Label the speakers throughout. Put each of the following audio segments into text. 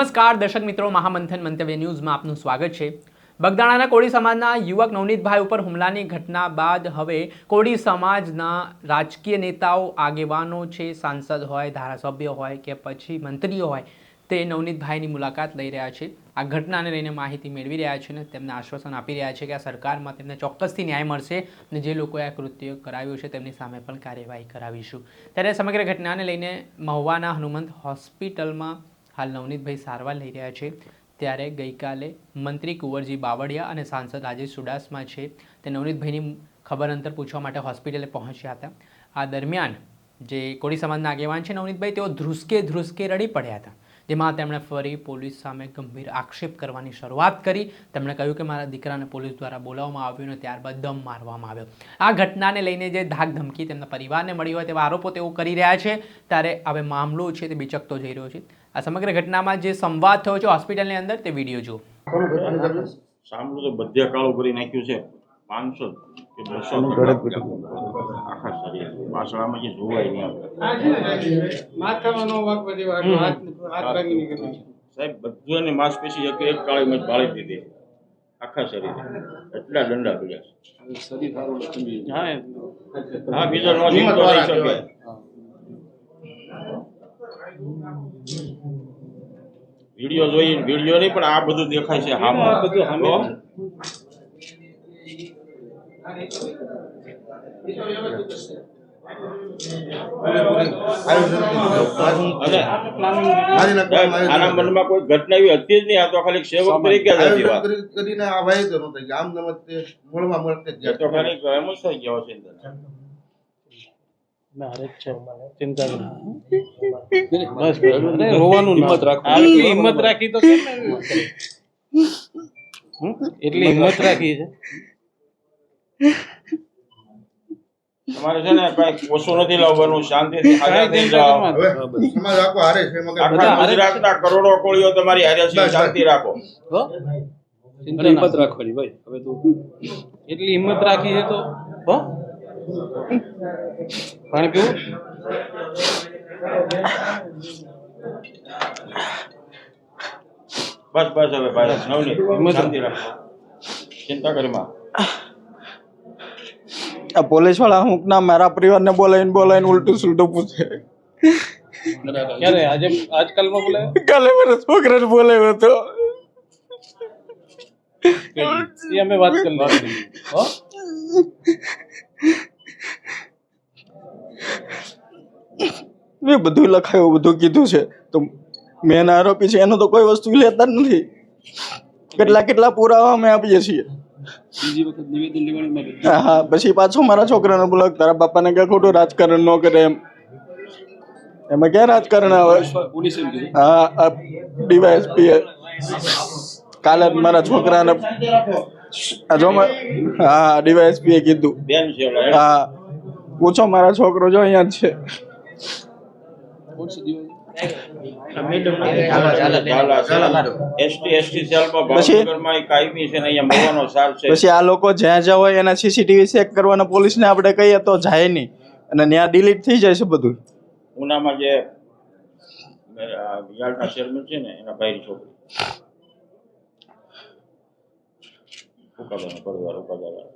Speaker 1: નમસ્કાર દર્શક મિત્રો, મહામંથન મંતવ્ય ન્યૂઝમાં આપનું સ્વાગત છે। બગદાણાના કોળી સમાજના યુવક નવનીતભાઈ ઉપર હુમલાની ઘટના બાદ હવે કોળી સમાજના રાજકીય નેતાઓ, આગેવાનો છે, સાંસદ હોય, ધારાસભ્ય હોય કે પછી મંત્રીઓ હોય, તે નવનીતભાઈની મુલાકાત લઈ રહ્યા છે। આ ઘટનાને લઈને માહિતી મેળવી રહ્યા છે અને તેમને આશ્વાસન આપી રહ્યા છે કે આ સરકારમાં તેમને ચોક્કસથી ન્યાય મળશે અને જે લોકોએ આ કૃત્ય કરાવ્યું છે તેમની સામે પણ કાર્યવાહી કરાવીશું। ત્યારે સમગ્ર ઘટનાને લઈને મહુવાના હનુમંત હોસ્પિટલમાં હાલ નવનીતભાઈ સારવાર લઈ રહ્યા છે। ત્યારે ગઈકાલે મંત્રી કુંવરજી બાવળિયા અને સાંસદ રાજેશ ચુડાસમા છે તે નવનીતભાઈની ખબર અંતર પૂછવા માટે હોસ્પિટલે પહોંચ્યા હતા। આ દરમિયાન જે કોળી સમાજના આગેવાન છે નવનીતભાઈ, તેઓ ધ્રુસકે રડી પડ્યા હતા, જેમાં તેમણે ફરી પોલીસ સામે ગંભીર આક્ષેપ કરવાની શરૂઆત કરી। તેમણે કહ્યું કે મારા દીકરાને પોલીસ દ્વારા બોલાવવામાં આવ્યો અને ત્યારબાદ દમ મારવામાં આવ્યો। આ ઘટનાને લઈને જે ધાક ધમકી તેમના પરિવારને મળી હોય તેવા આરોપો તેઓ કરી રહ્યા છે। ત્યારે હવે મામલો છે તે બિચકતો જઈ રહ્યો છે। આ સમગ્ર ઘટનામાં જે સંવાદ થયો છે હોસ્પિટલની અંદર તે વિડીયો જુઓ।
Speaker 2: સાંભળું તો બધે કાળું કરી નાખ્યું છે। 500 કે 200 આખા શરીર પાછળમાં જે જોવાય નહીં
Speaker 3: માથાનો વાગ બધી વાર હાથ ભાગી નીકળ્યો
Speaker 2: સાહેબ, બધું એની માંસપેશી એક કાળી મચ બાળી દીધી આખા શરીરે, એટલા દંડા પડ્યા છે શરીર સારું નથી। હા બીજો નો જીવતો રહી શકે। વિડિયો જોઈ, વિડિયો નહીં પણ આ બધું દેખાય છે। હા બધું સામે આના મનમાં કોઈ ઘટના એવી હતી જ નહીં। આ તો ખાલી સેવક તરીકે જ હતી વાત
Speaker 4: કરીને આ ભાઈ તો નતો કે આમ નમસ્તે મળવા મળતે જ
Speaker 2: તો ખાલી એમ જ થઈ ગયો છે।
Speaker 3: ચિંતા બસ રોવાનું હિંમત રાખો, હિંમત રાખી તો એટલી હિંમત રાખી છે।
Speaker 2: તમારે છે ને કઈ ઓછું નથી લાવવાનું, શાંતિથી હાજર થઈ જાઓ।
Speaker 4: સમાજ આખો હારે છે મગર
Speaker 2: આખા ગુજરાતના કરોડો કોળીઓ તમારી હારે છે, શાંતિ રાખો।
Speaker 3: હિંમત રાખવાની ભાઈ, હવે તું એટલી હિંમત રાખી છે તો હો પાણી પીવું
Speaker 2: બસ બસ હવે ભાઈ નવનીત શાંતિ રાખો, ચિંતા કરી માં।
Speaker 5: આ પોલીસ વાળા હું ના મારા પરિવારને બોલાવીને ઉલટું સુલટું પૂછે।
Speaker 3: ક્યારે આજે આજકાલમાં બોલાયો?
Speaker 5: કાલે મારા છોકરાને બોલાવ્યો હતો।
Speaker 3: એ અમે વાત કરી લઈશું હો।
Speaker 5: મેં બધું લખાયું, બધું કીધું છે, તો મેન આરોપી છે એનો તો કોઈ વસ્તુ લેતા જ નથી। કેટલા પુરાવા અમે આપીએ છીએ।
Speaker 3: બીજી વખત નિવેદન લેવાની
Speaker 5: હા, પછી પાછો મારા છોકરાને બોલાવ, તારા બાપાને ક્યાં ખોટું રાજકારણ ન કરે એમ। એમાં ક્યાં રાજકારણ આવે?
Speaker 3: પોલીસ એમ કીધું।
Speaker 5: હા, ડીવાયએસપી કાલે મારા છોકરાને હા ડીવાયએસપી એ કીધું।
Speaker 2: બેન છે
Speaker 5: હા, પૂછો મારા છોકરો જો અહીંયા જ છે।
Speaker 2: એસટી સેલમાં ભાવનગરમાં એ કાયમી છે ને અહીંયા મળવાનો સાર છે।
Speaker 5: પછી આ લોકો જ્યાં જ્યાં હોય એના સીસીટીવી ચેક કરવાના પોલીસને આપણે કહીએ તો જાય નહીં અને ત્યાં ડિલીટ થઈ જાય છે બધું।
Speaker 2: ઉનામાં જે યાર્ડના ચેરમેન છે ને એના ભાઈની છોકરી ઉકાદાનો પરિવાર ઉકાદાવાળા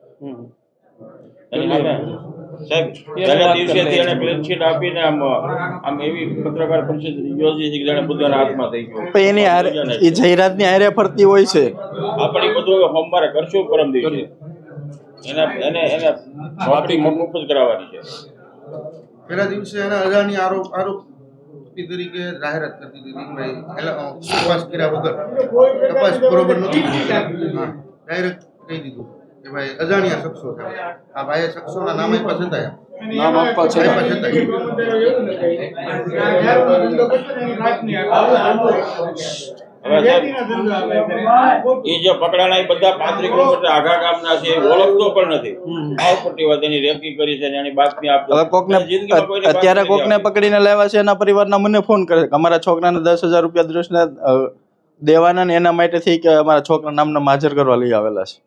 Speaker 2: સાહેબ, પહેલા દિવસેથી એને ક્લીન ચીટ આપીને આમ એવી પત્રકાર પરિષદ યોજી છે કે જાણે બધાના હાથમાં થઈ ગયો।
Speaker 5: પણ એની હારે એ જયરાતની હારે ફરતી હોય છે।
Speaker 2: આપણે બધું હવે સોમવારે કરશું, પરમ દિવસે એને નોકરી મફત કરાવવાની છે।
Speaker 4: પેલા દિવસે એના અજાણી આરોપી તરીકે જાહેરાત કરી દીધી કે ભાઈ તપાસ કર્યા વગર તપાસ બરોબર નથી, ડાયરેક્ટ કહી દીધું કે ભાઈ અજાણ્યા શખ્સો છે। આ ભાઈએ શખ્સોના નામ આપ્યા છતાં
Speaker 2: એ જે પકડાણા એ બધા 35 કિલોમીટર આગા ગામના છે, ઓળખતો પણ નથી। આવપટ્ટી વાત એની રેકી કરી છે, એની બાતમી આપતો।
Speaker 5: હવે અત્યારે કોકને પકડીને લેવા છે, એના પરિવારના મને ફોન કરે કે અમારા છોકરાને 10,000 રૂપિયા દૃષ્ટિના દેવાના ને એના માટેથી કે અમારા છોકરા નામના હાજર કરવા લઈ આવેલા છે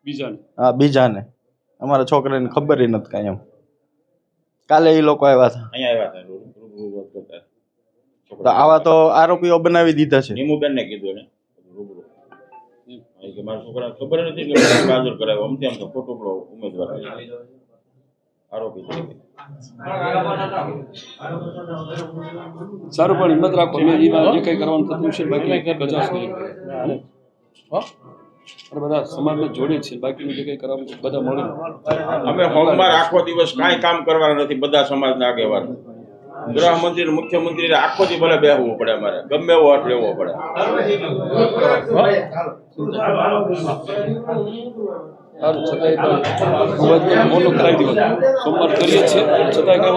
Speaker 5: બીજાને। હા, બીજાને અમારા છોકરાને ખબર નથી કાંઈ એમ। કાલે એ લોકો આવ્યા હતા,
Speaker 2: અહીંયા આવ્યા હતા।
Speaker 5: તો આવા તો આરોપીઓ બનાવી દીધા છે.
Speaker 2: નીમુબેનને કીધું એને રૂબરૂ. કે મારા છોકરાને ખબર નથી કે મેં હાજર કરાવ્યો આમથી આમ તો ખોટો પેલો ઉમેદવાર આરોપી તરીકે.
Speaker 3: સારું પણ હિંમત રાખો મેં એમાં જે કંઈ કરવાનું થતું છે બાકી કચાશ નહીં અને બધા સમાજને જોડે છે બાકીનું જે કંઈ કરવાનું બધા મળે
Speaker 2: અમે હોમમાં આખો દિવસ કાંઈ કામ કરવાના નથી બધા સમાજના આગેવાન ગૃહમંત્રી મુખ્યમંત્રી આખો દી ભલે બેસવું પડે અમારે ગમે એવો અર્થ લેવો પડે.
Speaker 3: સારું છતાંય મોટું કરાવી દેવાનું સોમવાર કરીએ છીએ છતાંય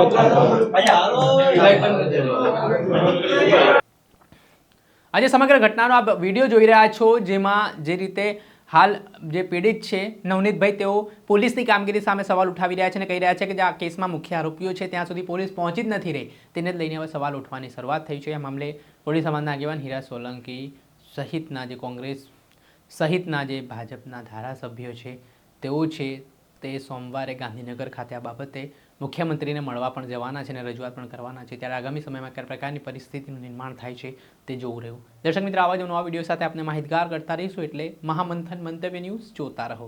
Speaker 1: આજે સમગ્ર ઘટનાનો આપ વિડીયો જોઈ રહ્યા છો, જેમાં જે રીતે હાલ જે પીડિત છે નવનીતભાઈ, તેઓ પોલીસની કામગીરી સામે સવાલ ઉઠાવી રહ્યા છે અને કહી રહ્યા છે કે જે આ કેસમાં મુખ્ય આરોપીઓ છે ત્યાં સુધી પોલીસ પહોંચી જ નથી રહી, તેને જ લઈને હવે સવાલ ઉઠવાની શરૂઆત થઈ છે. આ મામલે કોળી સમાજના આગેવાન હીરા સોલંકી સહિતના જે કોંગ્રેસ સહિતના જે ભાજપના ધારાસભ્યો છે તેઓ છે તે સોમવારે ગાંધીનગર ખાતે આ બાબતે મુખ્યમંત્રીને મળવા પણ જવાના છે અને રજૂઆત પણ કરવાના છે. ત્યારે આગામી સમયમાં કયા પ્રકારની પરિસ્થિતિનું નિર્માણ થાય છે તે જોવું રહ્યું. દર્શક મિત્રો, આવા જ નવા વિડીયો સાથે આપણે માહિતગાર કરતા રહીશું, એટલે મહામંથન મંતવ્ય ન્યૂઝ જોતા રહો.